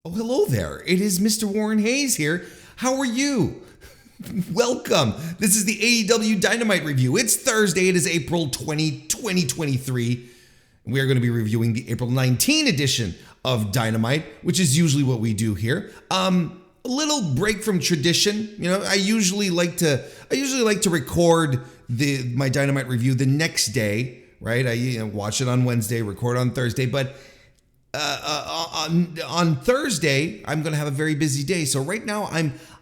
Oh, hello there. It is Mr. Warren Hayes here. How are you? Welcome. This is the AEW Dynamite review. It's Thursday. It is April 20, 2023. We are going to be reviewing the April 19 edition of Dynamite, which is usually what we do here. A little break from tradition. You know, I usually like to record my Dynamite review the next day, right? I watch it on Wednesday, record on Thursday, but on Thursday, I'm going to have a very busy day. So right now,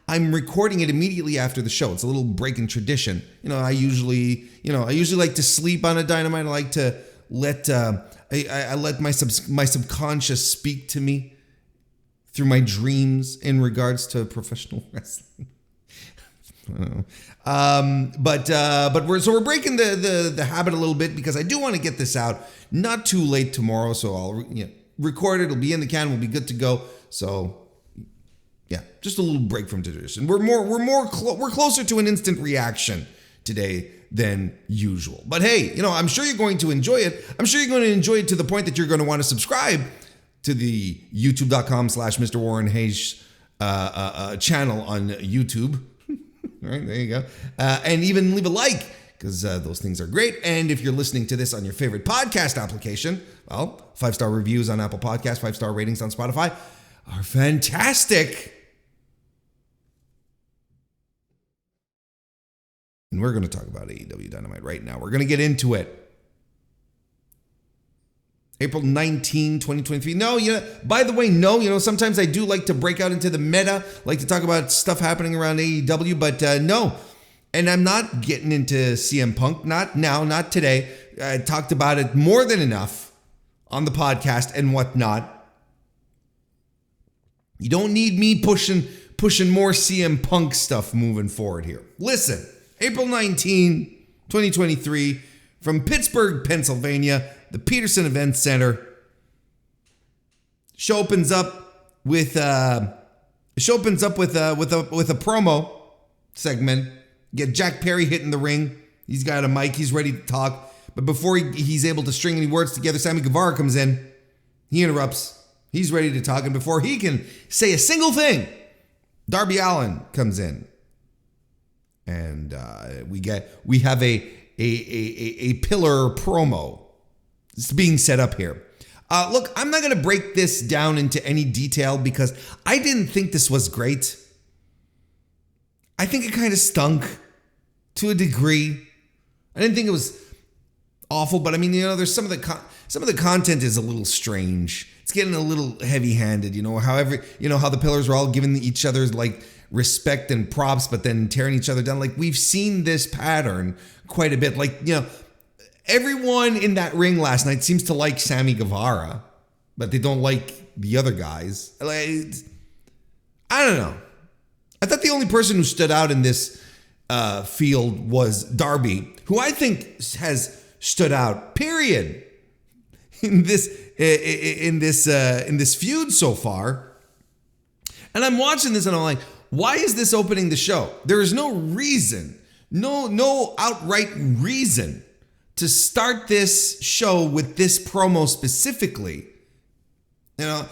I'm recording it immediately after the show. It's a little break in tradition. I usually like to sleep on a Dynamite. I like to let I let my subconscious speak to me through my dreams in regards to professional wrestling. I don't know. But we're breaking the habit a little bit because I do want to get this out not too late tomorrow. So I'll record it. It'll be in the can. We'll be good to go. So yeah, just a little break from tradition. We're closer to an instant reaction today than usual. But hey, I'm sure you're going to enjoy it. I'm sure you're going to enjoy it to the point that you're going to want to subscribe to the youtube.com/MrWarrenHayes channel on YouTube. All right, there you go. And even leave a like, because those things are great. And if you're listening to this on your favorite podcast application, well, 5-star reviews on Apple Podcasts, 5-star ratings on Spotify are fantastic. And we're going to talk about AEW Dynamite right now. We're going to get into it. April 19, 2023. By the way, sometimes I do like to break out into the meta, like to talk about stuff happening around AEW, but no. And I'm not getting into CM Punk, not now, not today. I talked about it more than enough on the podcast and whatnot. You don't need me pushing more CM Punk stuff moving forward here. Listen, April 19, 2023, from Pittsburgh, Pennsylvania, the Petersen Events Center. Show opens up with a promo segment. Get Jack Perry hitting the ring. He's got a mic. He's ready to talk. But before he's able to string any words together, Sammy Guevara comes in. He interrupts. He's ready to talk. And before he can say a single thing, Darby Allin comes in. And we have a pillar promo. It's being set up here. Look, I'm not going to break this down into any detail because I didn't think this was great. I think it kind of stunk to a degree. I didn't think it was awful, but I mean, there's some of the content is a little strange. It's getting a little heavy-handed, how the Pillars were all giving each other like respect and props, but then tearing each other down. Like, we've seen this pattern quite a bit. Like, everyone in that ring last night seems to like Sammy Guevara, but they don't like the other guys. Like, I don't know. I thought the only person who stood out in this field was Darby, who I think has stood out, period, in this feud so far. And I'm watching this and I'm like, why is this opening the show? There is no reason, no outright reason to start this show with this promo specifically. I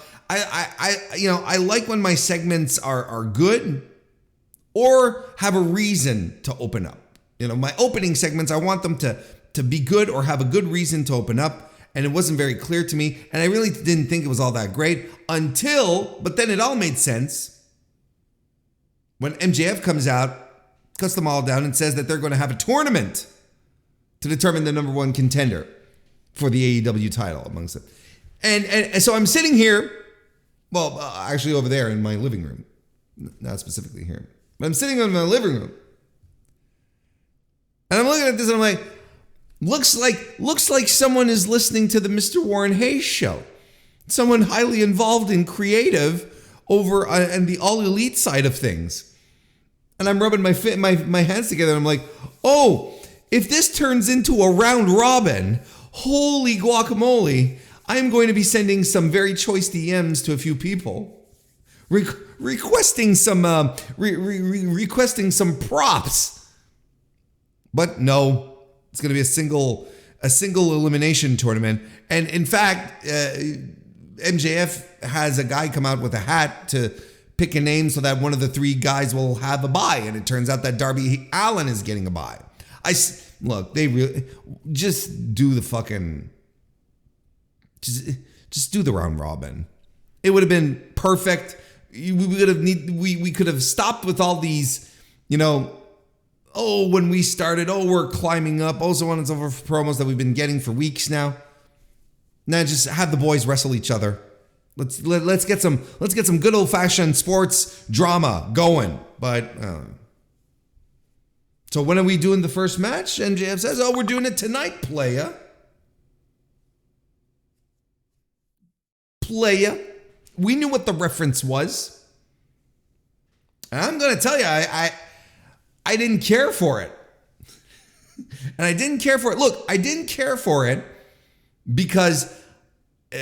like when my segments are good or have a reason to open up. My opening segments, I want them to be good or have a good reason to open up. And it wasn't very clear to me. And I really didn't think it was all that great but then it all made sense when MJF comes out, cuts them all down, and says that they're going to have a tournament to determine the number one contender for the AEW title amongst them. And so I'm sitting here, well, actually over there in my living room, not specifically here, but I'm sitting in my living room, and I'm looking at this and I'm like, looks like someone is listening to the Mr. Warren Hayes show. Someone highly involved in creative over and the All Elite side of things. And I'm rubbing my hands together and I'm like, oh, if this turns into a round robin, holy guacamole, I am going to be sending some very choice DMs to a few people, requesting some props. But no, it's going to be a single elimination tournament. And in fact, MJF has a guy come out with a hat to pick a name so that one of the three guys will have a bye. And it turns out that Darby Allin is getting a bye. Look, they really just do the fucking, just do the round robin. It would have been perfect. We could have stopped with all these, when we started, we're climbing up, so on and so forth promos that we've been getting for weeks now. Now just have the boys wrestle each other. Let's get some good old fashioned sports drama going. But so when are we doing the first match? MJF says, we're doing it tonight, playa. We knew what the reference was. And I'm gonna tell you, I didn't care for it. And I didn't care for it. Look, I didn't care for it because I'm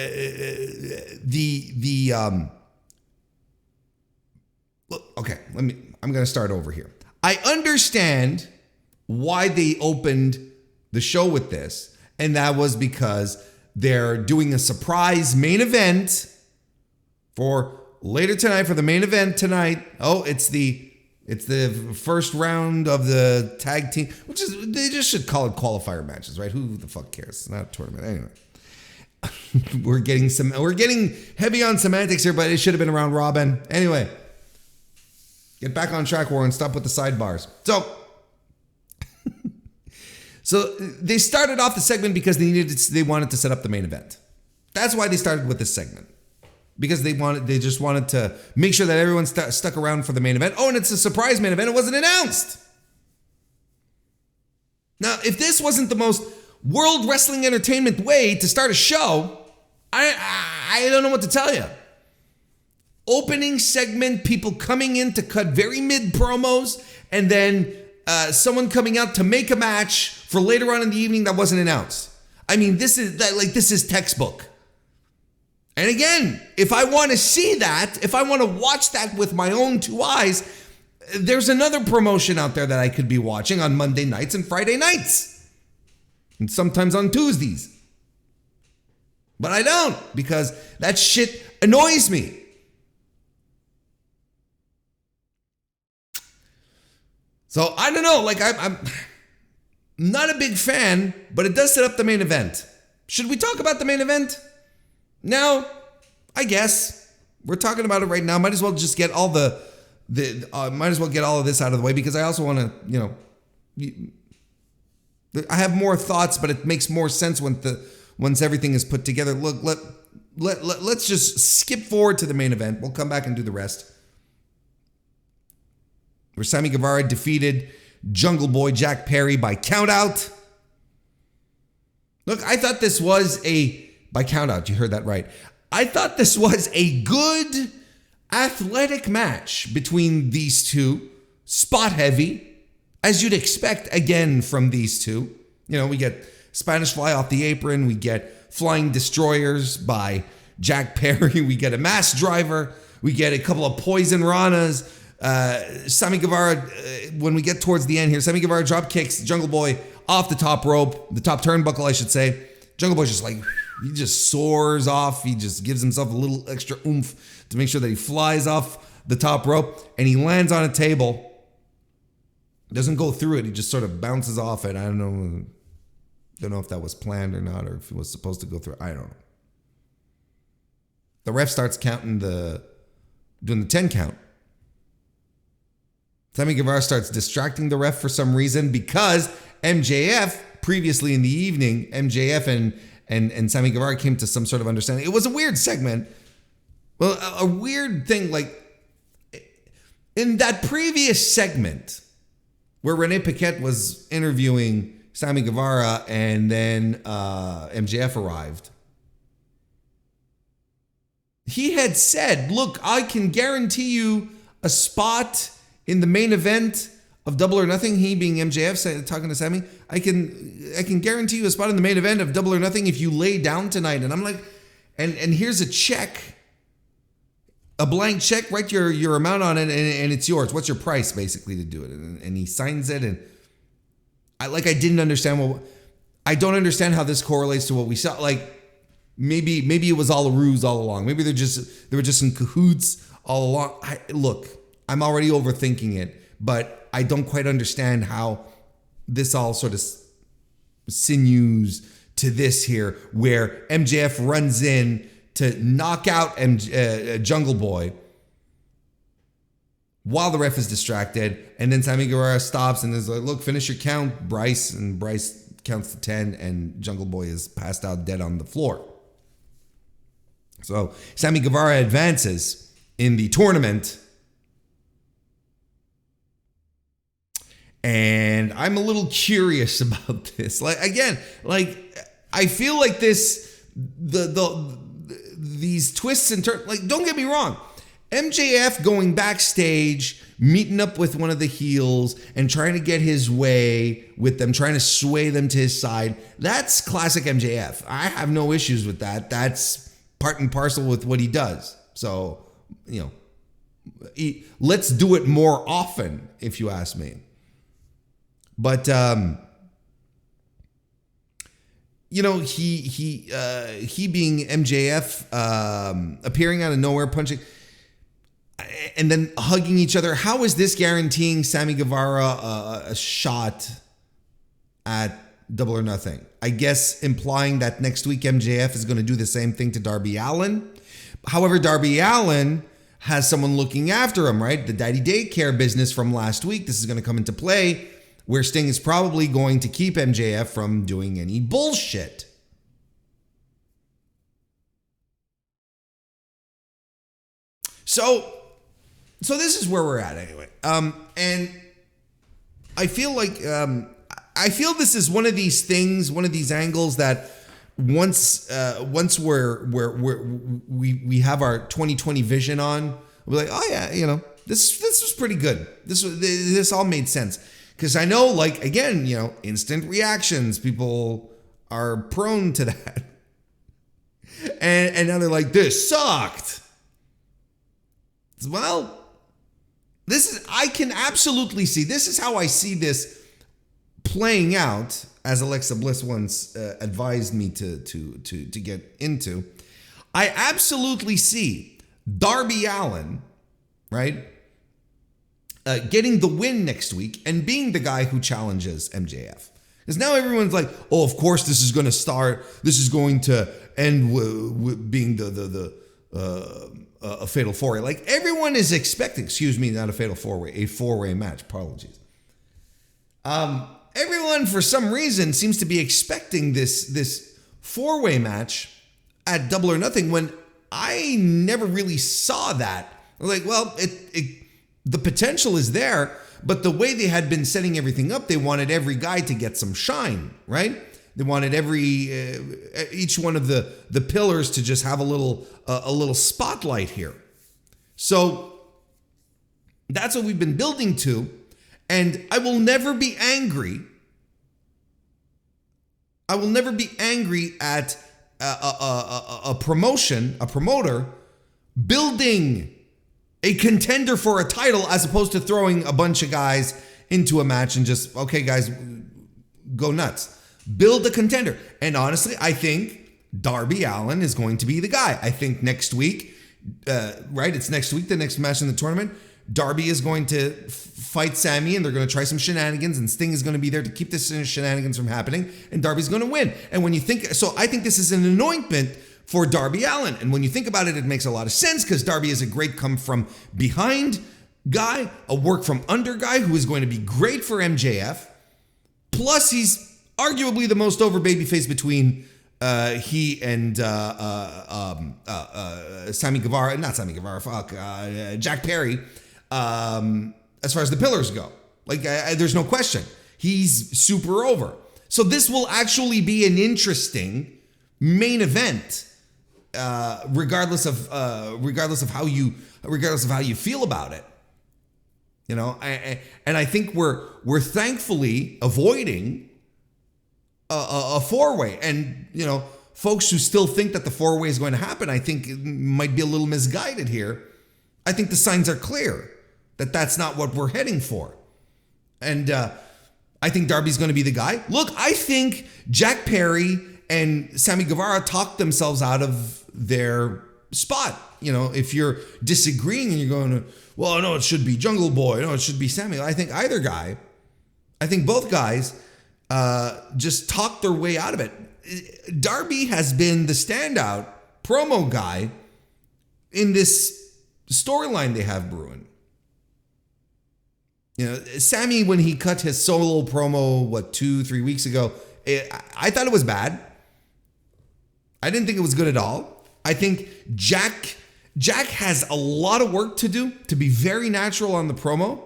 going to start over here. I understand why they opened the show with this, and that was because they're doing a surprise main event for later tonight, for the main event tonight. It's the first round of the tag team, which is, they just should call it qualifier matches, right? Who the fuck cares? It's not a tournament. Anyway. We're getting heavy on semantics here, but it should have been a round robin. Anyway, get back on track, Warren. Stop with the sidebars. So they started off the segment because they wanted to set up the main event. That's why they started with this segment. Because they just wanted to make sure that everyone stuck around for the main event. And it's a surprise main event. It wasn't announced. Now, if this wasn't the most World Wrestling Entertainment way to start a show, I don't know what to tell you. Opening segment, people coming in to cut very mid promos, and then someone coming out to make a match for later on in the evening that wasn't announced. I mean, this is textbook. And again, if I want to see that, if I want to watch that with my own two eyes, there's another promotion out there that I could be watching on Monday nights and Friday nights. And sometimes on Tuesdays. But I don't, because that shit annoys me. So I don't know, I'm not a big fan, but it does set up the main event. Should we talk about the main event? No, I guess. We're talking about it right now. Might as well just get all might as well get all of this out of the way, because I also want to, I have more thoughts, but it makes more sense once everything is put together. Look, let's just skip forward to the main event. We'll come back and do the rest. Where Sammy Guevara defeated Jungle Boy Jack Perry by countout. Look, I thought this was by countout, you heard that right. I thought this was a good athletic match between these two. Spot heavy, as you'd expect, again, from these two. We get Spanish Fly off the apron. We get Flying Destroyers by Jack Perry. We get a Mass Driver. We get a couple of Poison Ranas. Sammy Guevara, when we get towards the end here, Sammy Guevara drop kicks Jungle Boy off the top rope, the top turnbuckle, I should say. Jungle Boy's just he just soars off. He just gives himself a little extra oomph to make sure that he flies off the top rope, and he lands on a table. Doesn't go through it. He just sort of bounces off it. I don't know if that was planned or not, or if it was supposed to go through. I don't know. The ref starts counting doing the 10 count. Sammy Guevara starts distracting the ref for some reason, because MJF, previously in the evening, MJF and Sammy Guevara came to some sort of understanding. It was a weird segment. Well, a weird thing, in that previous segment where Renee Paquette was interviewing Sammy Guevara and then MJF arrived, he had said, look, I can guarantee you a spot in the main event of Double or Nothing. He being MJF talking to Sammy, I can guarantee you a spot in the main event of Double or Nothing if you lay down tonight. And I'm like, and here's a check, a blank check, write your amount on it, and it's yours. What's your price, basically, to do it? And he signs it, and I didn't understand I don't understand how this correlates to what we saw. Maybe it was all a ruse all along. Maybe they were just in cahoots all along. Look, I'm already overthinking it, but I don't quite understand how this all sort of sinews to this here, where MJF runs in to knock out Jungle Boy while the ref is distracted, and then Sammy Guevara stops and is like, look, finish your count, Bryce. And Bryce counts to 10, and Jungle Boy is passed out dead on the floor. So Sammy Guevara advances in the tournament. And I'm a little curious about this. I feel like these twists and turns, don't get me wrong. MJF going backstage, meeting up with one of the heels and trying to get his way with them, trying to sway them to his side. That's classic MJF. I have no issues with that. That's part and parcel with what he does. So, let's do it more often, if you ask me. But, he being MJF, appearing out of nowhere, punching, and then hugging each other. How is this guaranteeing Sammy Guevara a shot at Double or Nothing? I guess implying that next week MJF is going to do the same thing to Darby Allin. However, Darby Allin has someone looking after him, right? The daddy daycare business from last week. This is going to come into play, where Sting is probably going to keep MJF from doing any bullshit. So this is where we're at anyway. And I feel like this is one of these things, one of these angles that once we have our 2020 vision on, we're like, oh yeah, this was pretty good. This all made sense. Because I know, again, instant reactions, people are prone to that. And now they're like, this sucked. Well, I can absolutely see, this is how I see this playing out, as Alexa Bliss once advised me to get into. I absolutely see Darby Allin, right, getting the win next week and being the guy who challenges MJF. Because now everyone's like, oh, of course this is going to end with being a fatal four-way. Everyone is expecting, not a fatal four-way, a four-way match. Apologies. Everyone, for some reason, seems to be expecting this four-way match at Double or Nothing when I never really saw that. Well, the potential is there, but the way they had been setting everything up, they wanted every guy to get some shine, right? They wanted each one of the pillars to just have a little spotlight here. So that's what we've been building to, and I will never be angry. I will never be angry at a promoter building a contender for a title as opposed to throwing a bunch of guys into a match and just, okay, guys, go nuts. Build a contender. And honestly, I think Darby Allin is going to be the guy. I think next week, right? It's next week, the next match in the tournament. Darby is going to fight Sammy, and they're going to try some shenanigans, and Sting is going to be there to keep this shenanigans from happening, and Darby's going to win. And when you think, so I think this is an anointment for Darby Allin. And when you think about it, it makes a lot of sense because Darby is a great come from behind guy, a work from under guy who is going to be great for MJF. Plus, he's arguably the most over babyface between he and Sammy Guevara, not Sammy Guevara, Jack Perry, as far as the pillars go. There's no question. He's super over. So this will actually be an interesting main event, regardless of how you feel about it. And I think we're thankfully avoiding a four-way. And folks who still think that the four-way is going to happen, I think might be a little misguided here. I think the signs are clear that that's not what we're heading for. And I think Darby's going to be the guy. Look, I think Jack Perry and Sammy Guevara talked themselves out of their spot. You know, if you're disagreeing and you're going, well, no, it should be Jungle Boy. No, it should be Sammy. I think both guys just talked their way out of it. Darby has been the standout promo guy in this storyline they have brewing. You know, Sammy, when he cut his solo promo, 2-3 weeks ago, I thought it was bad. I didn't think it was good at all. I think Jack has a lot of work to do to be very natural on the promo,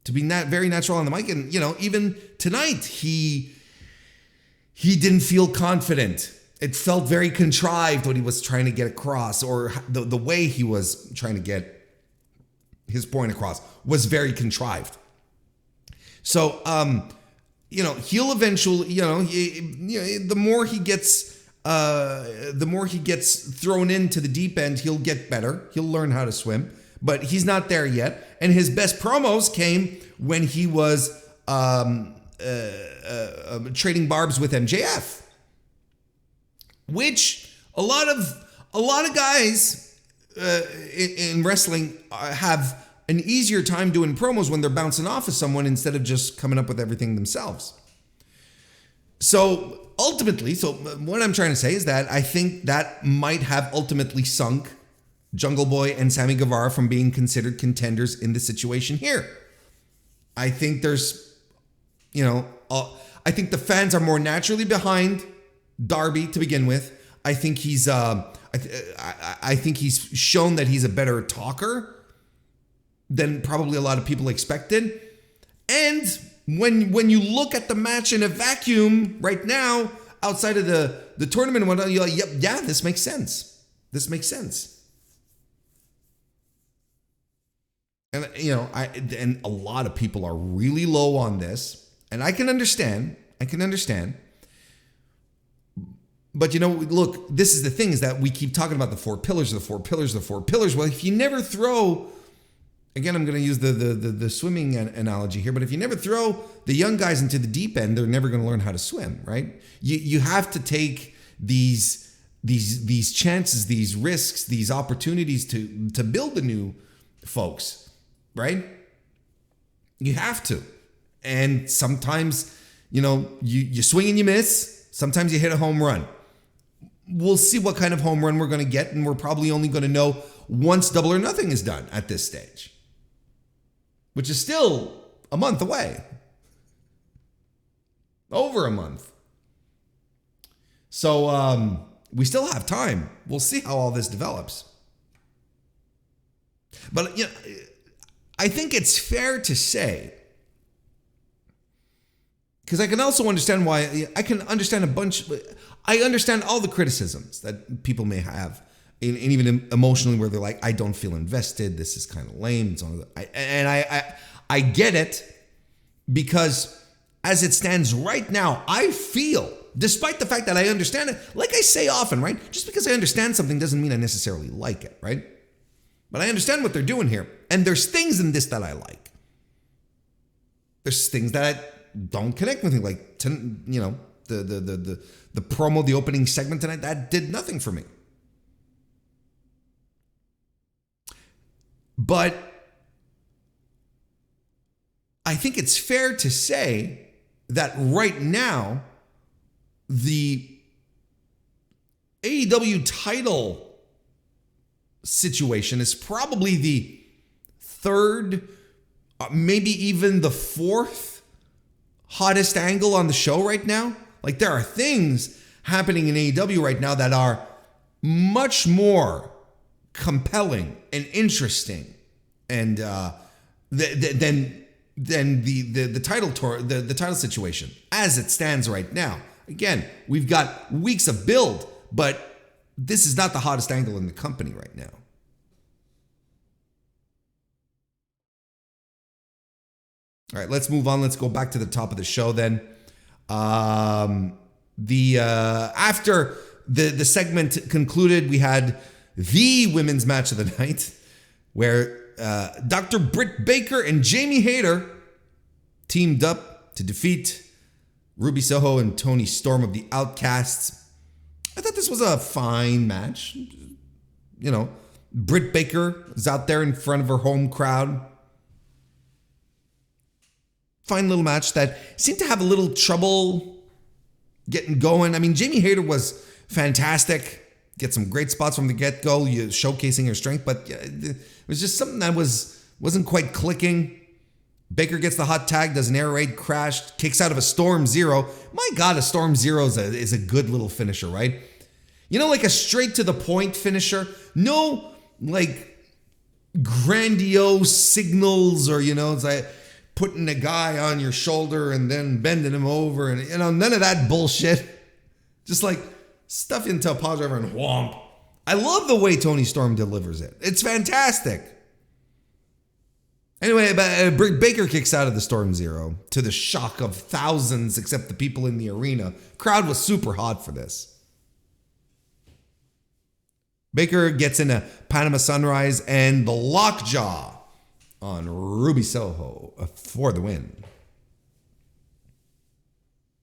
to be very natural on the mic. And, you know, even tonight, he didn't feel confident. It felt very contrived what he was trying to get across, or the way he was trying to get his point across was very contrived. So, you know, he'll eventually, the more he gets thrown into the deep end, he'll get better. He'll learn how to swim, but he's not there yet. And his best promos came when he was trading barbs with MJF, which a lot of guys in wrestling have an easier time doing promos when they're bouncing off of someone instead of just coming up with everything themselves. So ultimately, what I'm trying to say is that I think that might have ultimately sunk Jungle Boy and Sammy Guevara from being considered contenders in the situation here. I think there's, I think the fans are more naturally behind Darby to begin with. I think he's, I think he's shown that he's a better talker than probably a lot of people expected. And when you look at the match in a vacuum right now, outside of the tournament, you're like, yeah, this makes sense. This makes sense. And, and a lot of people are really low on this. And I can understand. But, look, this is the thing, is that we keep talking about the four pillars. Well, if you never throw, again, I'm going to use the swimming analogy here, but if you never throw the young guys into the deep end, they're never going to learn how to swim, right? You have to take these chances, these risks, these opportunities to build the new folks, right? You have to. And sometimes, you swing and you miss. Sometimes you hit a home run. We'll see what kind of home run we're going to get, and we're probably only going to know once Double or Nothing is done at this stage, which is still a month away. Over a month. So we still have time. We'll see how all this develops. But, I think it's fair to say, because I can also understand why, I understand all the criticisms that people may have, and even emotionally, where they're like, I don't feel invested, this is kind of lame, I get it, because as it stands right now, I feel, despite the fact that I understand it, like I say often, right? Just because I understand something doesn't mean I necessarily like it, right? But I understand what they're doing here, and there's things in this that I like. There's things that I don't connect with me, like the promo, the opening segment tonight, that did nothing for me. But I think it's fair to say that right now, the AEW title situation is probably the third, maybe even the fourth hottest angle on the show right now. Like, there are things happening in AEW right now that are much more compelling and interesting, and than the title tour, the title situation as it stands right now. Again, we've got weeks of build, but this is not the hottest angle in the company right now. All right, let's move on. Let's go back to the top of the show then. After the segment concluded, we had the women's match of the night, where Dr. Britt Baker and Jamie Hayter teamed up to defeat Ruby Soho and Toni Storm of the Outcasts. I thought this was a fine match. You know, Britt Baker is out there in front of her home crowd. Fine little match that seemed to have a little trouble getting going. I mean, Jamie Hayter was fantastic. Get some great spots from the get-go, showcasing her strength, but it was just something that wasn't quite clicking. Baker gets the hot tag, does an air raid, crash, kicks out of a Storm Zero. My God, a Storm Zero is a good little finisher, right? You know, like a straight to the point finisher. No, like, grandiose signals or, you know, it's like putting a guy on your shoulder and then bending him over and, you know, none of that bullshit. Just like stuff into a pile driver and whomp. I love the way Toni Storm delivers it. It's fantastic. Anyway, Britt Baker kicks out of the Storm Zero to the shock of thousands except the people in the arena. Crowd was super hot for this. Baker gets in a Panama Sunrise and the lockjaw on Ruby Soho for the win.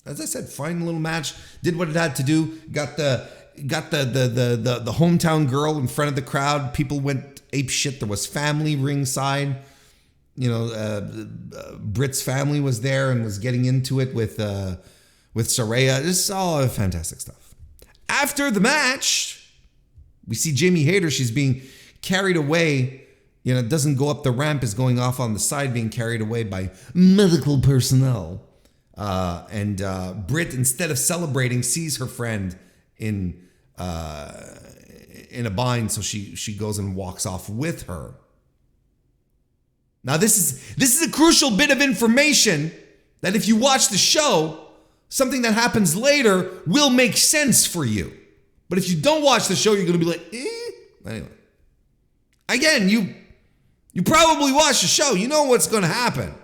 As I said, fine little match. Did what it had to do. Got the hometown girl in front of the crowd. People went ape shit. There was family ringside. You know, Britt's family was there and was getting into it with Saraya. This is all fantastic stuff. After the match, we see Jamie Hayter. She's being carried away. You know, doesn't go up the ramp, is going off on the side, being carried away by medical personnel. And Britt, instead of celebrating, sees her friend in a bind, so she goes and walks off with her. Now, this is a crucial bit of information that if you watch the show, something that happens later will make sense for you. But if you don't watch the show, you're going to be like, eh? Anyway. Again, you probably watch the show. You know what's going to happen.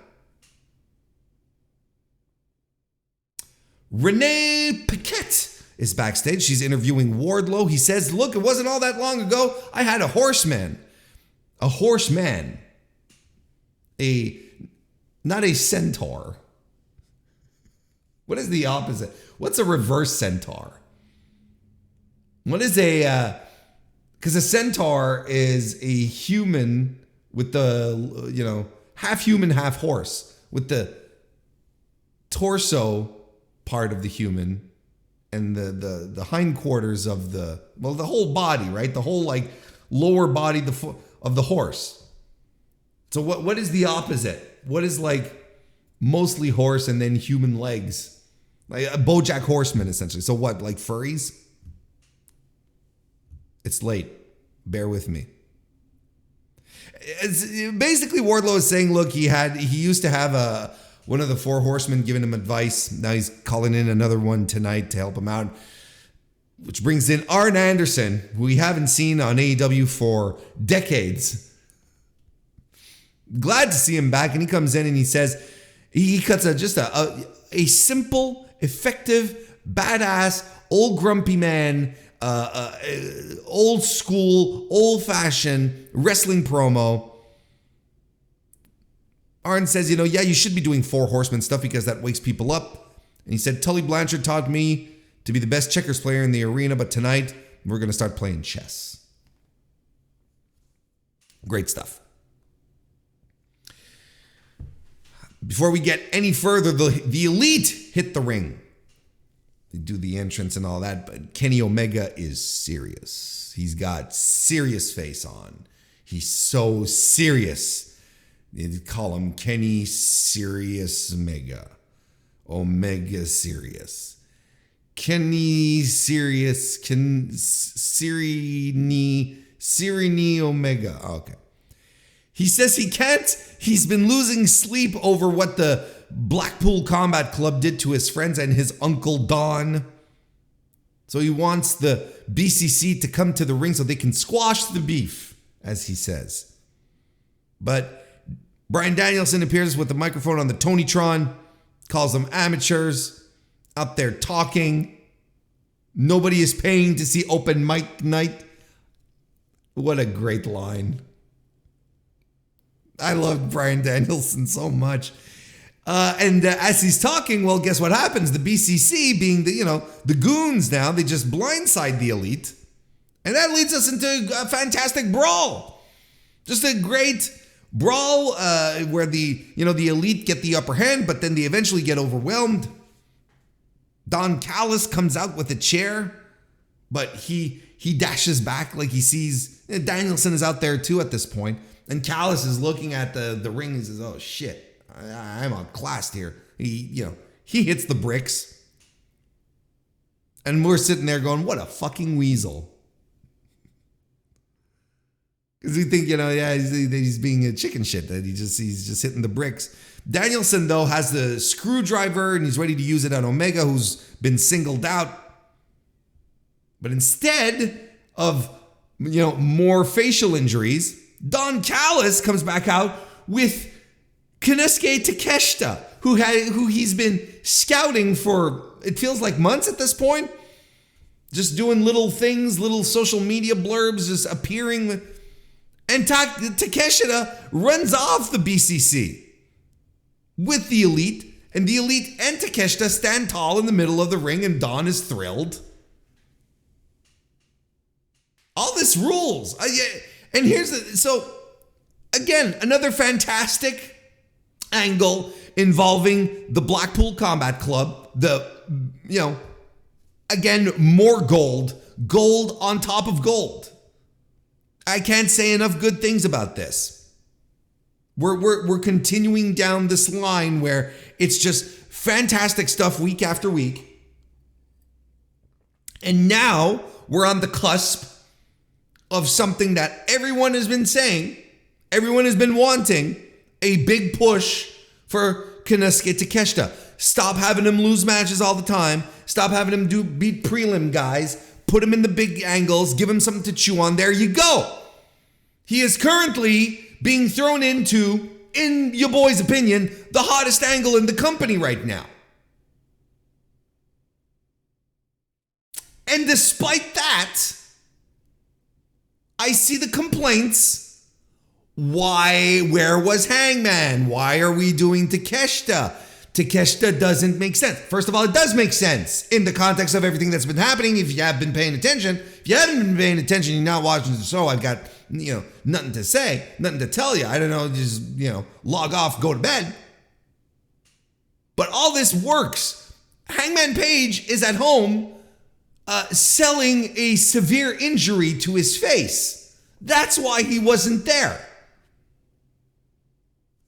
Renee Paquette is backstage. She's interviewing Wardlow. He says, look, it wasn't all that long ago. I had a horseman. A horseman. Not a centaur. What is the opposite? What's a reverse centaur? What is because a centaur is a human with the, you know, half human, half horse, with the torso part of the human and the hindquarters of the whole body, right? The whole like lower body of the horse. So what is the opposite? What is like mostly horse and then human legs? Like a BoJack Horseman, essentially. So what, like furries? It's late. Bear with me. Basically, Wardlow is saying, look, he used to have one of the four horsemen giving him advice. Now he's calling in another one tonight to help him out. Which brings in Arn Anderson, who we haven't seen on AEW for decades. Glad to see him back, and he comes in and he says, he cuts just a simple, effective, badass, old grumpy man, old school, old fashioned wrestling promo. Arn says, you know, yeah, you should be doing four horsemen stuff because that wakes people up. And he said, Tully Blanchard taught me to be the best checkers player in the arena, but tonight we're going to start playing chess. Great stuff. Before we get any further, the Elite hit the ring. They do the entrance and all that, but Kenny Omega is serious. He's got serious face on. He's so serious. They call him Kenny Serious Omega. Omega Serious. Kenny Serious. Sirini Omega. Okay. He says he can't. He's been losing sleep over what the Blackpool Combat Club did to his friends and his Uncle Don. So he wants the BCC to come to the ring so they can squash the beef, as he says. But Bryan Danielson appears with the microphone on the Tonytron, calls them amateurs, up there talking. Nobody is paying to see open mic night. What a great line. I love Bryan Danielson so much. And as he's talking, well, guess what happens? The BCC, being the goons now, they just blindside the Elite. And that leads us into a fantastic brawl. Just a great brawl where the Elite get the upper hand, but then they eventually get overwhelmed. Don Callis comes out with a chair, but he dashes back like he sees Danielson is out there too at this point. And Callis is looking at the ring and says, oh shit, I'm outclassed here. He hits the bricks. And we're sitting there going, what a fucking weasel. Because we think, he's being a chicken shit, that he's just hitting the bricks. Danielson, though, has the screwdriver and he's ready to use it on Omega, who's been singled out. But instead of, more facial injuries, Don Callis comes back out with Konosuke Takeshita, who he's been scouting for, it feels like months at this point. Just doing little things, little social media blurbs, just appearing. And Takeshita runs off the BCC with the Elite. And the Elite and Takeshita stand tall in the middle of the ring, and Don is thrilled. All this rules. And so again, another fantastic angle involving the Blackpool Combat Club. Again, more gold on top of gold. I can't say enough good things about this. We're continuing down this line where it's just fantastic stuff week after week. And now we're on the cusp of something that everyone has been saying, everyone has been wanting, a big push for Konosuke Takeshita. Stop having him lose matches all the time. Stop having him beat prelim guys. Put him in the big angles. Give him something to chew on. There you go. He is currently being thrown into, in your boy's opinion, the hottest angle in the company right now. And despite that, I see the complaints. Where was Hangman? Why are we doing Takeshita? Takeshita doesn't make sense. First of all, it does make sense in the context of everything that's been happening. If you have been paying attention, if you haven't been paying attention, you're not watching the show. I've got, nothing to say, nothing to tell you. I don't know, just, log off, go to bed. But all this works. Hangman Page is at home selling a severe injury to his face. That's why he wasn't there.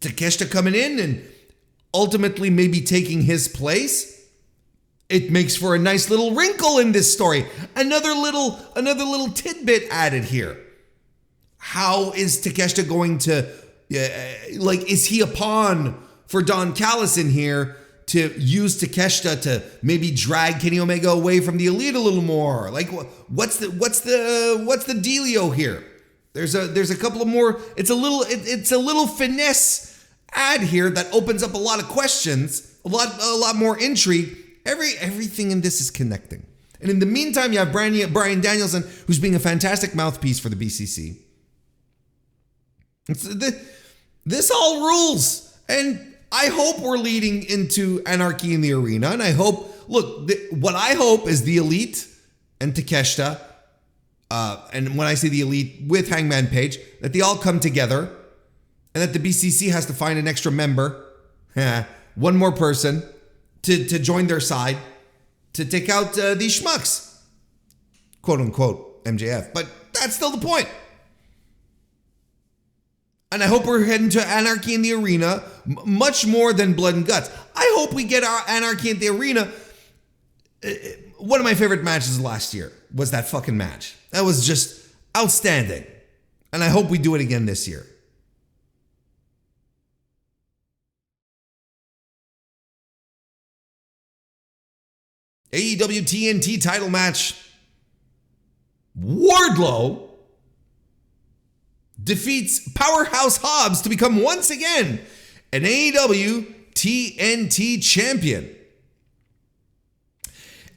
Takeshita coming in and ultimately maybe taking his place. It makes for a nice little wrinkle in this story. Another little tidbit added here. How is Takeshita going to, is he a pawn for Don Callis in here to use Takeshita to maybe drag Kenny Omega away from the Elite a little more? Like, what's the dealio here? There's a couple of more. It's a little finesse add here that opens up a lot of questions, a lot more intrigue. Everything in this is connecting. And in the meantime, you have Bryan Danielson, who's being a fantastic mouthpiece for the BCC. This all rules. And I hope we're leading into Anarchy in the Arena. And I hope, what I hope is the Elite and Takeshita, and when I say the Elite with Hangman Page, that they all come together and that the BCC has to find an extra member, one more person, to join their side to take out these schmucks. Quote unquote MJF. But that's still the point. And I hope we're heading to Anarchy in the Arena much more than Blood and Guts. I hope we get our Anarchy in the Arena. One of my favorite matches last year was that fucking match. That was just outstanding. And I hope we do it again this year. AEW TNT title match. Wardlow defeats Powerhouse Hobbs to become once again an AEW TNT champion.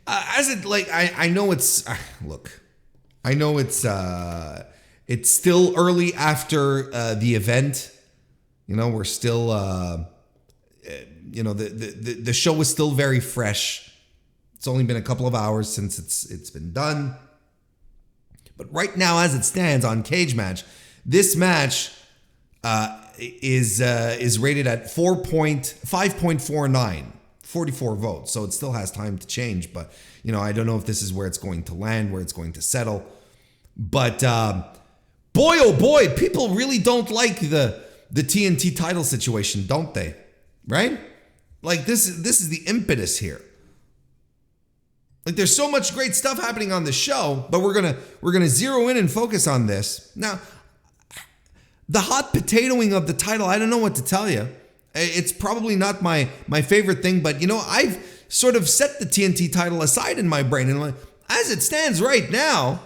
I know it's I know it's still early after the event. We're still the show is still very fresh. It's only been a couple of hours since it's been done. But right now, as it stands on Cage Match, this match is rated at 5.49, 44 votes. So it still has time to change. But, I don't know if this is where it's going to land, where it's going to settle. But boy, oh boy, people really don't like the TNT title situation, don't they? Right? Like this is the impetus here. Like there's so much great stuff happening on the show, but we're gonna zero in and focus on this. Now, the hot potatoing of the title, I don't know what to tell you. It's probably not my favorite thing, but I've sort of set the TNT title aside in my brain, and as it stands right now,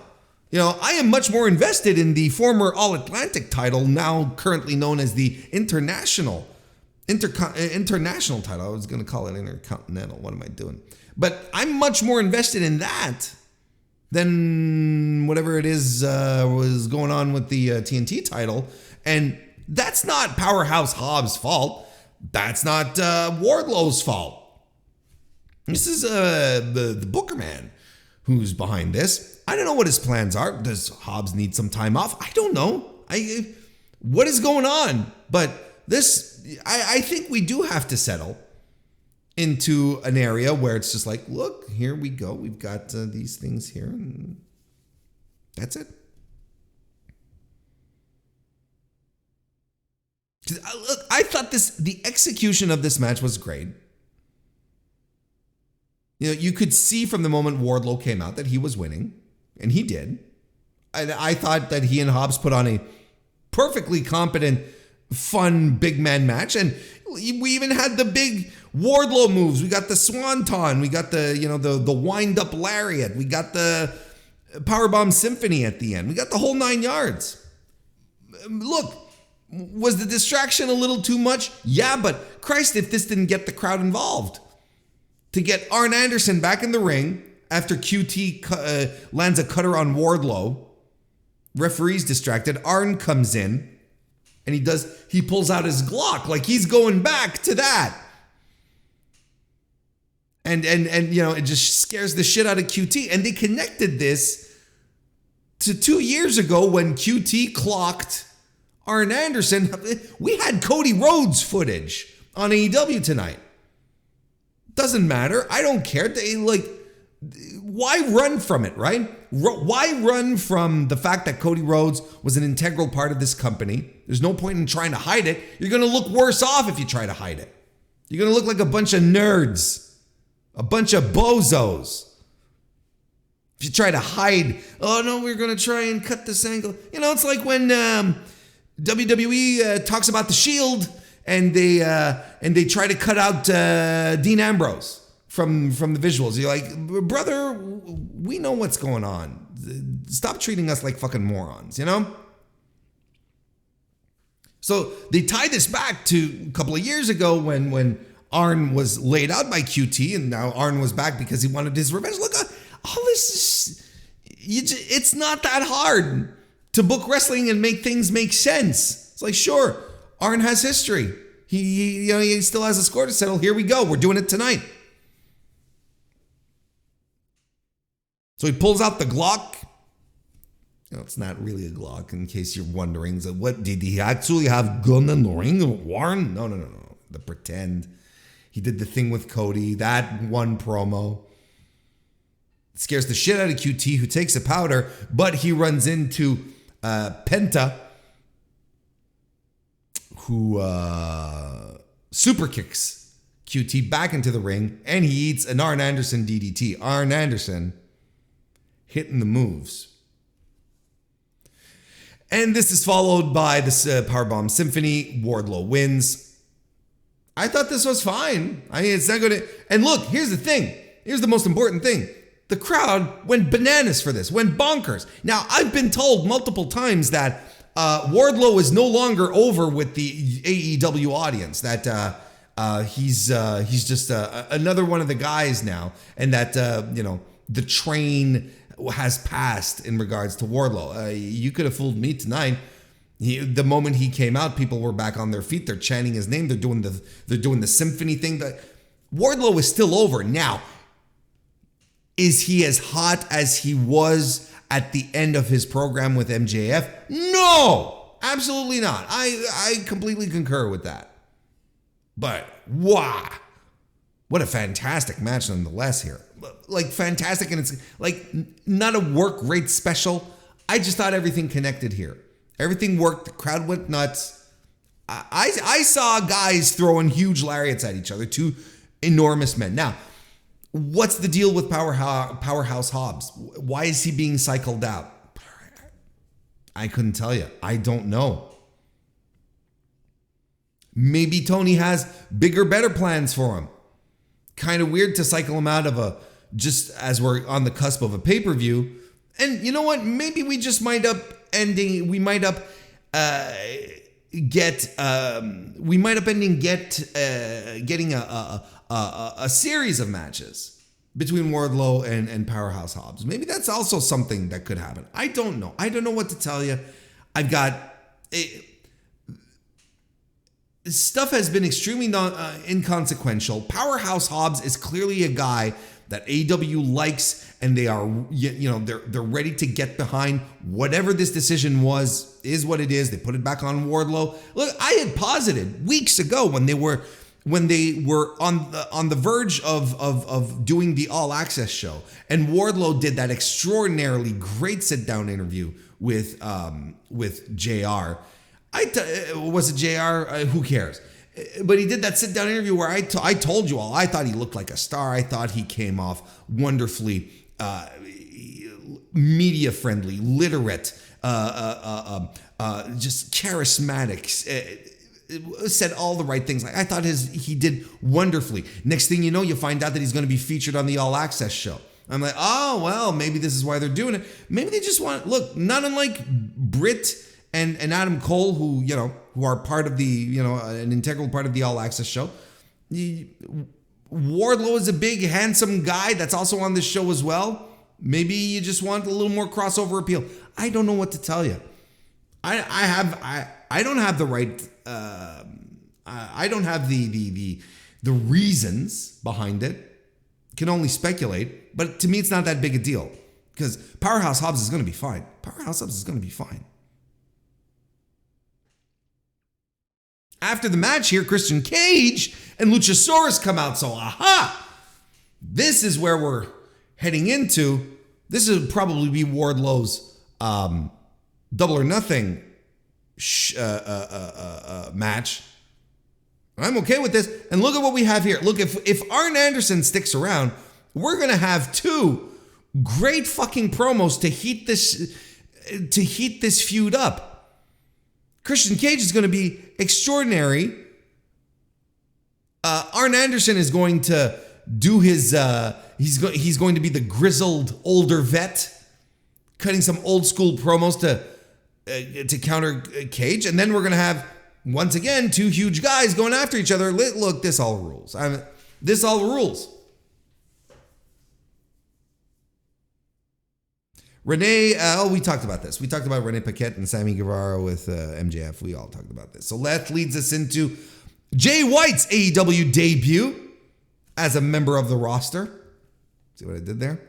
I am much more invested in the former All-Atlantic title, now currently known as the international title. I was going to call it Intercontinental. What am I doing? But I'm much more invested in that than whatever it is was going on with the TNT title. And that's not Powerhouse Hobbs' fault. That's not Wardlow's fault. This is the Booker man who's behind this. I don't know what his plans are. Does Hobbs need some time off? I don't know. What is going on? But this, I think we do have to settle into an area where it's just like, look, here we go. We've got these things here, and that's it. Look, I thought the execution of this match was great. You could see from the moment Wardlow came out that he was winning, and he did. I thought that he and Hobbs put on a perfectly competent, fun big man match, and we even had the big Wardlow moves. We got the Swanton, we got the wind up lariat, we got the Powerbomb Symphony at the end. We got the whole 9 yards. Look, was the distraction a little too much? Yeah, but Christ, if this didn't get the crowd involved. To get Arn Anderson back in the ring after QT lands a cutter on Wardlow, referee's distracted, Arn comes in, and he pulls out his Glock like he's going back to that. And it just scares the shit out of QT. And they connected this to 2 years ago when QT clocked Arn Anderson. We had Cody Rhodes footage on AEW tonight. Doesn't matter. I don't care. Why run from it, right? Why run from the fact that Cody Rhodes was an integral part of this company? There's no point in trying to hide it. You're going to look worse off if you try to hide it. You're going to look like a bunch of nerds, a bunch of bozos. If you try to hide, oh no, we're going to try and cut this angle. It's like when WWE talks about the Shield and they try to cut out Dean Ambrose from the visuals. You're like, brother, we know what's going on. Stop treating us like fucking morons, So they tie this back to a couple of years ago when Arn was laid out by QT, and now Arn was back because he wanted his revenge. Look, all this is, it's not that hard to book wrestling and make things make sense. It's like, sure, Arn has history. He still has a score to settle. Here we go. We're doing it tonight. So he pulls out the Glock. It's not really a Glock, in case you're wondering. So what, did he actually have Gunn in the ring? Warren? No. The pretend. He did the thing with Cody. That one promo. It scares the shit out of QT, who takes a powder, but he runs into Penta, who super kicks QT back into the ring, and he eats an Arn Anderson DDT. Arn Anderson hitting the moves. And this is followed by this Powerbomb Symphony. Wardlow wins. I thought this was fine. It's not going to... And look, here's the thing. Here's the most important thing. The crowd went bananas for this, went bonkers. Now, I've been told multiple times that Wardlow is no longer over with the AEW audience, that he's just another one of the guys now, and that, the train has passed in regards to Wardlow. You could have fooled me tonight. The moment he came out, people were back on their feet. They're chanting his name. They're doing the symphony thing. Wardlow is still over. Now, is he as hot as he was at the end of his program with MJF? No, absolutely not. I completely concur with that. But wow, what a fantastic match nonetheless here. Like fantastic, and it's like not a work rate special. I just thought everything connected here. Everything worked. The crowd went nuts. I saw guys throwing huge lariats at each other. Two enormous men. Now, what's the deal with Powerhouse Hobbs? Why is he being cycled out? I couldn't tell you. I don't know. Maybe Toni has bigger, better plans for him. Kind of weird to cycle him out of just as we're on the cusp of a pay-per-view. And you know what? Maybe we just getting a series of matches between Wardlow and Powerhouse Hobbs. Maybe that's also something that could happen. I don't know. I don't know what to tell you. I've got stuff has been extremely inconsequential. Powerhouse Hobbs is clearly a guy that AEW likes, and they are, they're ready to get behind whatever this decision is what it is. They put it back on Wardlow. Look, I had posited weeks ago when they were on the verge of doing the All Access show, and Wardlow did that extraordinarily great sit down interview with JR. Was it JR? Who cares? But he did that sit down interview where I told you all, I thought he looked like a star. I thought he came off wonderfully media friendly, literate, just charismatic, said all the right things. Like I thought he did wonderfully. Next thing you know, you find out that he's going to be featured on the All Access show. I'm like, oh, well, maybe this is why they're doing it. Maybe they just look, not unlike Britt and Adam Cole, who are part of the, an integral part of the All Access show. Wardlow is a big, handsome guy that's also on this show as well. Maybe you just want a little more crossover appeal. I don't know what to tell you. I don't have the right. I don't have the reasons behind it. Can only speculate. But to me, it's not that big a deal because Powerhouse Hobbs is going to be fine. Powerhouse Hobbs is going to be fine. After the match here, Christian Cage and Luchasaurus come out. So, aha! This is where we're heading into. This would probably be Wardlow's Double or Nothing match. I'm okay with this. And look at what we have here. Look, if Arn Anderson sticks around, we're going to have two great fucking promos to heat this feud up. Christian Cage is going to be extraordinary. Arn Anderson is going to do his. He's going to be the grizzled older vet, cutting some old school promos to counter Cage, and then we're going to have once again two huge guys going after each other. Look, this all rules. This all rules. Renee, we talked about this. We talked about Renee Paquette and Sammy Guevara with MJF. We all talked about this. So that leads us into Jay White's AEW debut as a member of the roster. See what I did there?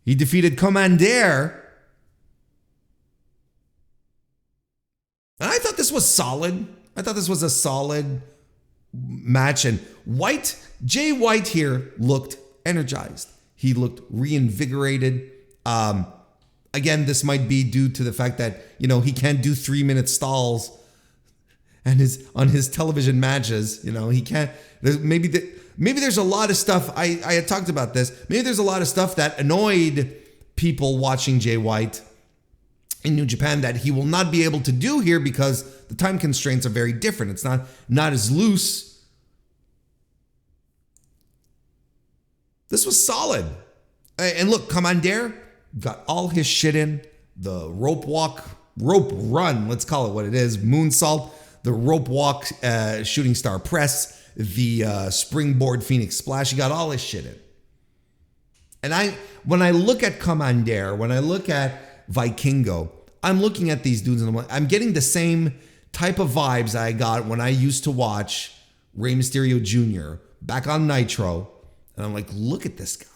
He defeated Komander. And I thought this was solid. I thought this was a solid match. And Jay White here looked energized. He looked reinvigorated. Again, this might be due to the fact that, he can't do 3-minute stalls and on his television matches. He can't. Maybe there's a lot of stuff. I had talked about this. Maybe there's a lot of stuff that annoyed people watching Jay White in New Japan that he will not be able to do here because the time constraints are very different. It's not as loose. This was solid. And look, Komander got all his shit in. The rope run, let's call it what it is, moonsault, the rope walk, shooting star press, the springboard Phoenix splash. He got all his shit in. And when I look at Komander, when I look at Vikingo, I'm looking at these dudes and I'm getting the same type of vibes I got when I used to watch Rey Mysterio Jr. back on Nitro. And I'm like, look at this guy.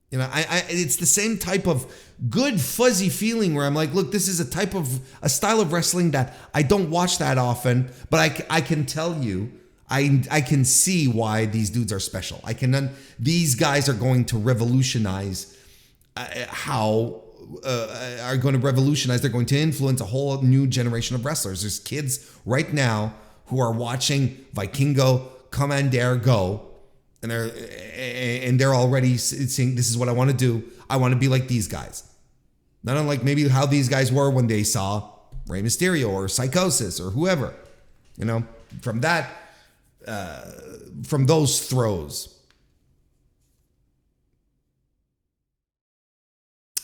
You know, it's the same type of good fuzzy feeling where I'm like, look, this is a style of wrestling that I don't watch that often, but I can tell you, I can see why these dudes are special. These guys are going to revolutionize are going to revolutionize. They're going to influence a whole new generation of wrestlers. There's kids right now who are watching Vikingo, Komander go, and they're already saying, this is what I want to do. I want to be like these guys. Not unlike maybe how these guys were when they saw Rey Mysterio or Psychosis or whoever, you know, from those throws.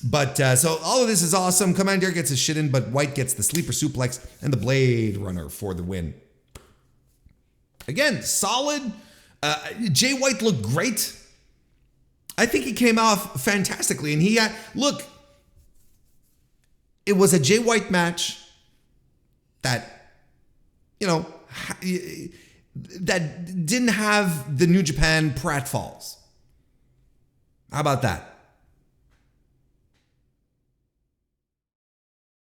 But so all of this is awesome. Komander gets his shit in, but White gets the sleeper suplex and the Blade Runner for the win. Again, solid. Jay White looked great. I think he came off fantastically. And look, it was a Jay White match that, you know, that didn't have the New Japan pratfalls. How about that?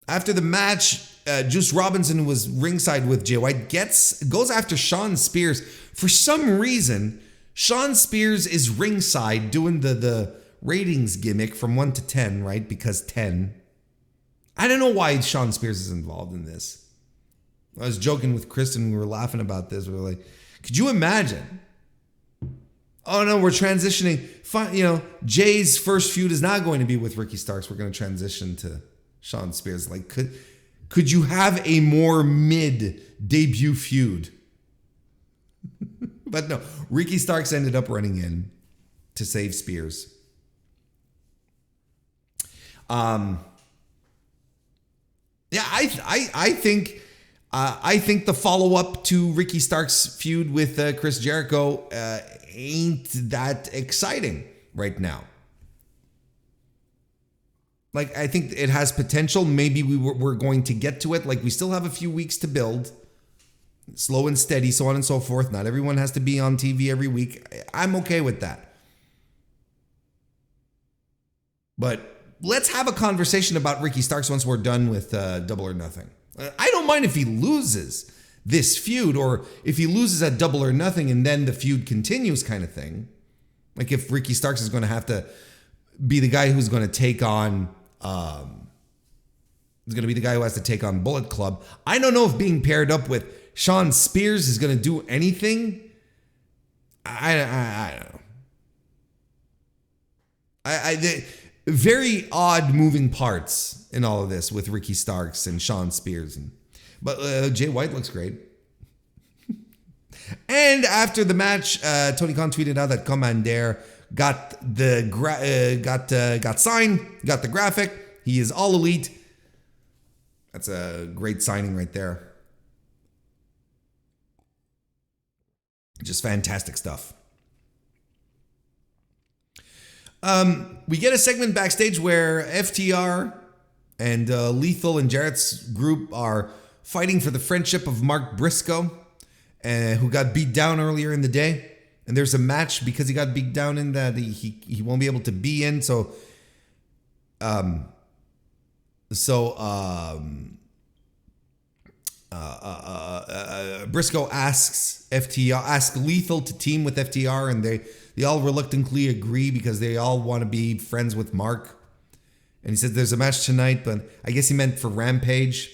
After the match, Juice Robinson was ringside with Jay White, goes after Shawn Spears. For some reason, Shawn Spears is ringside doing the ratings gimmick from 1 to 10, right? Because 10. I don't know why Shawn Spears is involved in this. I was joking with Kristen. We were laughing about this. We were like, could you imagine? Oh, no, we're transitioning. You know, Jay's first feud is not going to be with Ricky Starks. We're going to transition to Shawn Spears. Like, could you have a more mid debut feud? But no, Ricky Starks ended up running in to save Spears. Yeah, I think the follow up to Ricky Starks' feud with Chris Jericho ain't that exciting right now. Like, I think it has potential. Maybe we're going to get to it. Like, we still have a few weeks to build. Slow and steady, so on and so forth. Not everyone has to be on TV every week. I'm okay with that. But let's have a conversation about Ricky Starks once we're done with Double or Nothing. I don't mind if he loses this feud, or if he loses at Double or Nothing and then the feud continues kind of thing. Like, if Ricky Starks is going to have to be the guy who's going to take on... is going to be the guy who has to take on Bullet Club. I don't know if being paired up with Shawn Spears is going to do anything. I don't know. Very odd moving parts in all of this with Ricky Starks and Shawn Spears. But Jay White looks great. And after the match, Tony Khan tweeted out that Komander got signed, got the graphic. He is all elite. That's a great signing right there. Just fantastic stuff. We get a segment backstage where FTR and Lethal and Jarrett's group are fighting for the friendship of Mark Briscoe, who got beat down earlier in the day. And there's a match because he got beat down in that he won't be able to be in. So Briscoe asks Lethal to team with FTR, and they all reluctantly agree because they all want to be friends with Mark. And he says there's a match tonight, but I guess he meant for Rampage.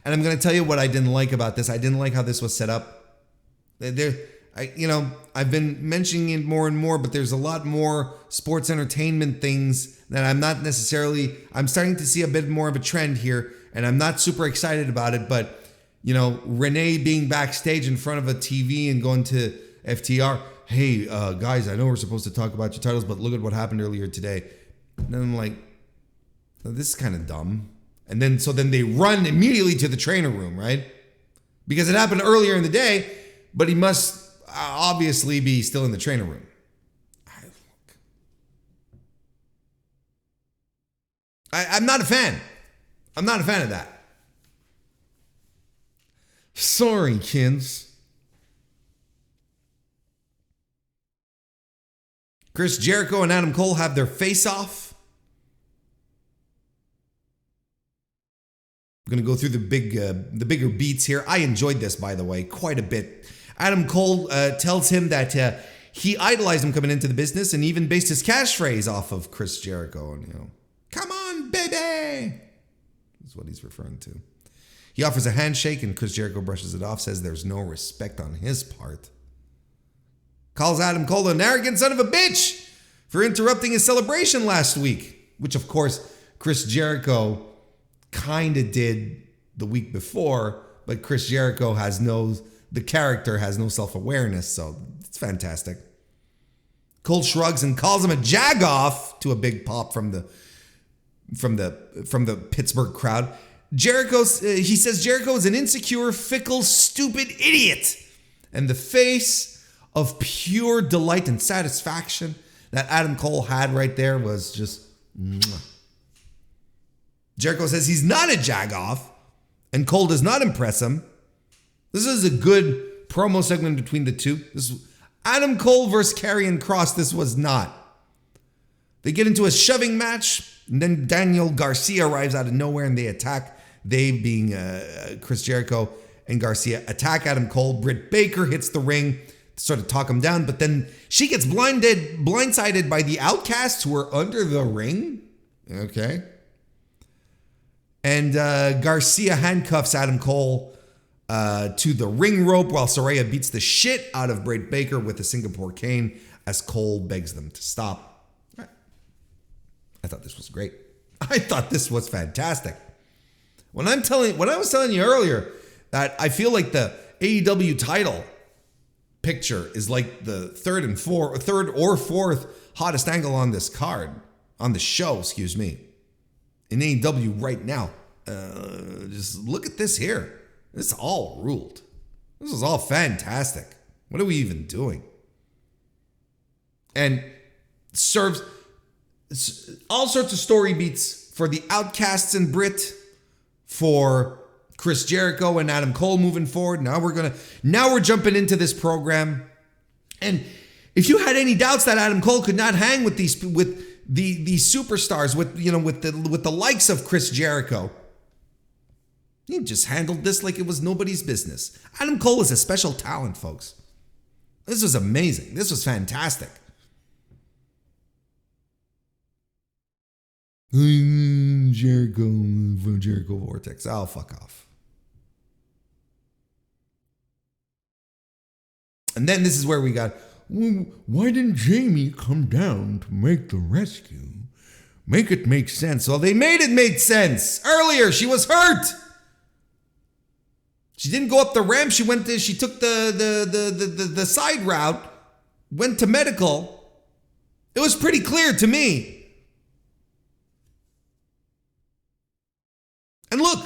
And I'm going to tell you what I didn't like about this. I didn't like how this was set up. I've been mentioning it more and more, but there's a lot more sports entertainment things that I'm starting to see a bit more of a trend here, and I'm not super excited about it. But, you know, Renee being backstage in front of a TV and going to FTR, hey, guys, I know we're supposed to talk about your titles, but look at what happened earlier today. And I'm like, this is kind of dumb. And then they run immediately to the trainer room, right? Because it happened earlier in the day, but he must obviously be still in the trainer room. I'm not a fan. I'm not a fan of that. Sorry, kids. Chris Jericho and Adam Cole have their face-off. I'm going to go through the bigger beats here. I enjoyed this, by the way, quite a bit. Adam Cole tells him that he idolized him coming into the business and even based his catchphrase off of Chris Jericho. And, come on, baby. That's what he's referring to. He offers a handshake and Chris Jericho brushes it off, says there's no respect on his part. Calls Adam Cole an arrogant son of a bitch for interrupting his celebration last week, which of course Chris Jericho kind of did the week before, but Chris Jericho the character has no self-awareness, so it's fantastic. Cole shrugs and calls him a jagoff to a big pop from the Pittsburgh crowd. He says Jericho is an insecure, fickle, stupid idiot, and the face of pure delight and satisfaction that Adam Cole had right there was just mwah. Jericho says he's not a jagoff, and Cole does not impress him. This is a good promo segment between the two. This was Adam Cole versus Karrion Kross. This was not. They get into a shoving match, and then Daniel Garcia arrives out of nowhere, and they attack. They, being Chris Jericho and Garcia, attack Adam Cole. Britt Baker hits the ring to sort of talk him down, but then she gets blindsided by the Outcasts who are under the ring. Okay. And Garcia handcuffs Adam Cole to the ring rope while Saraya beats the shit out of Britt Baker with a Singapore cane as Cole begs them to stop. I thought this was great. I thought this was fantastic. When I was telling you earlier that I feel like the AEW title picture is like the third or fourth hottest angle on this card, on the show, excuse me, in AEW right now. Just look at this here. This all ruled. This is all fantastic. What are we even doing? And serves all sorts of story beats for the Outcasts and Britt, for Chris Jericho and Adam Cole moving forward. Now we're jumping into this program. And if you had any doubts that Adam Cole could not hang with these superstars, with the likes of Chris Jericho, he just handled this like it was nobody's business. Adam Cole is a special talent, folks. This was amazing. This was fantastic. Jericho Vortex. Oh, fuck off. And then this is where we got, why didn't Jamie come down to make the rescue? Make it make sense. Well, they made it make sense. Earlier, she was hurt. She didn't go up the ramp. She took the side route, went to medical. It was pretty clear to me. And look,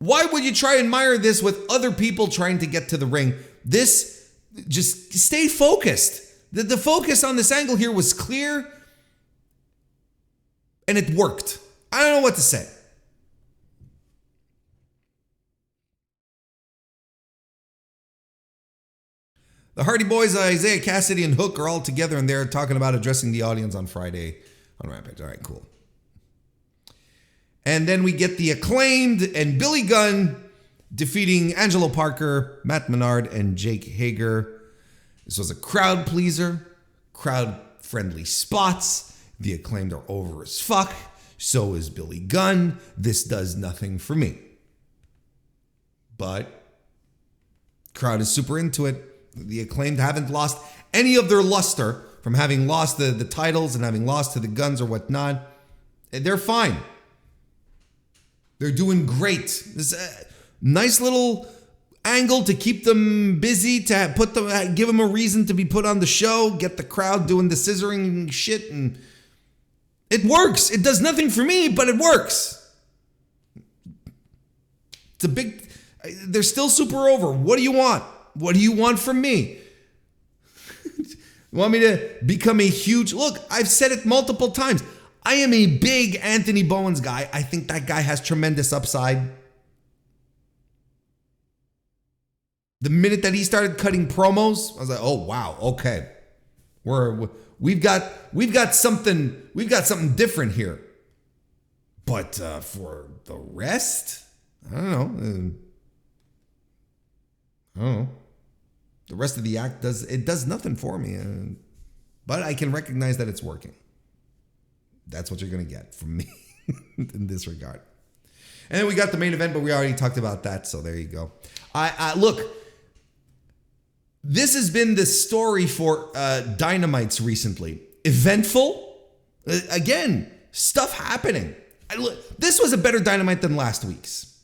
why would you try and mire this with other people trying to get to the ring? This, just stay focused. The focus on this angle here was clear, and it worked. I don't know what to say. The Hardy Boys, Isaiah Cassidy and Hook are all together, and they're talking about addressing the audience on Friday on Rampage. All right, cool. And then we get the Acclaimed and Billy Gunn defeating Angelo Parker, Matt Menard, and Jake Hager. This was a crowd pleaser, crowd-friendly spots. The Acclaimed are over as fuck. So is Billy Gunn. This does nothing for me. But crowd is super into it. The Acclaimed haven't lost any of their luster from having lost the titles and having lost to the Guns or whatnot. They're fine. They're doing great. This nice little angle to keep them busy, to give them a reason to be put on the show, get the crowd doing the scissoring shit, and it works. It does nothing for me, but it works. They're still super over. What do you want? What do you want from me? You want me to become a huge... Look, I've said it multiple times. I am a big Anthony Bowens guy. I think that guy has tremendous upside. The minute that he started cutting promos, I was like, oh wow, okay. We've got something different here. But for the rest, I don't know. The rest of the act does nothing for me. But I can recognize that it's working. That's what you're going to get from me in this regard. And then we got the main event, but we already talked about that, so there you go. Look, this has been the story for Dynamites recently. Eventful. Again, stuff happening. This was a better Dynamite than last week's.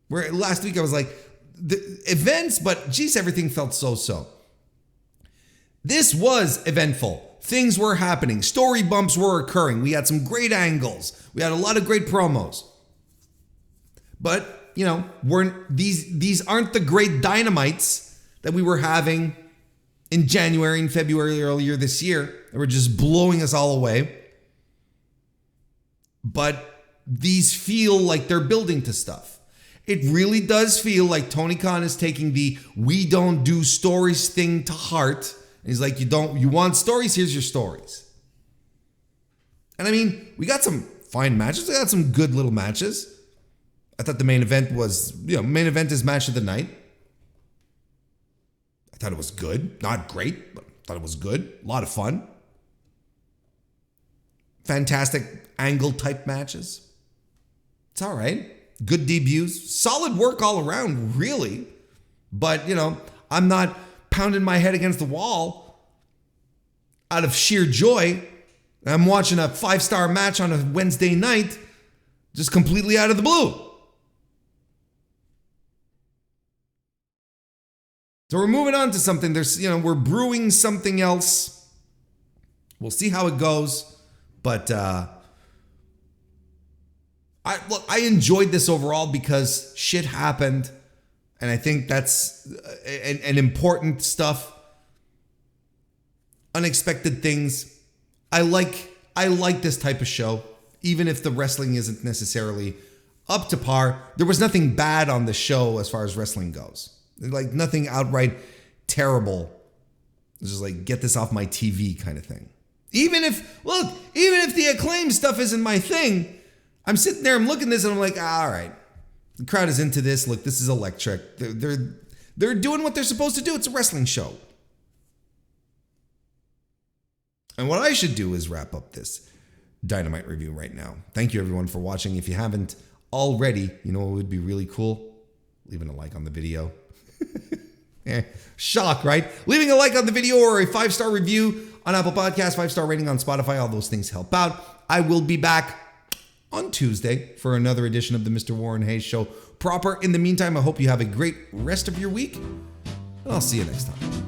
Where last week I was like, the events, but geez, everything felt so-so. This was eventful. Things were happening. Story bumps were occurring. We had some great angles. We had a lot of great promos. But, you know, these aren't the great Dynamites that we were having in January and February earlier this year. They were just blowing us all away. But these feel like they're building to stuff. It really does feel like Tony Khan is taking the we don't do stories thing to heart. And he's like, you want stories? Here's your stories. And I mean, we got some fine matches. We got some good little matches. I thought the main event was, main event is match of the night. I thought it was good. Not great, but I thought it was good. A lot of fun. Fantastic angle type matches. It's all right. Good debuts. Solid work all around, really. But, I'm not pounding my head against the wall out of sheer joy. I'm watching a 5-star match on a Wednesday night just completely out of the blue. So we're moving on to something. We're brewing something else. We'll see how it goes. But I enjoyed this overall because shit happened. And I think that's an important stuff. Unexpected things. I like this type of show, even if the wrestling isn't necessarily up to par. There was nothing bad on the show as far as wrestling goes. Like nothing outright terrible. It's just like, get this off my TV kind of thing. Even if the Acclaimed stuff isn't my thing, I'm sitting there, I'm looking at this and I'm like, all right. The crowd is into this. Look, this is electric. They're doing what they're supposed to do. It's a wrestling show. And what I should do is wrap up this Dynamite review right now. Thank you everyone for watching. If you haven't already, you know what would be really cool? Leaving a like on the video. Shock, right? Leaving a like on the video or a 5-star review on Apple Podcasts, 5-star rating on Spotify. All those things help out. I will be back on Tuesday for another edition of the Mr. Warren Hayes Show proper. In the meantime, I hope you have a great rest of your week, and I'll see you next time.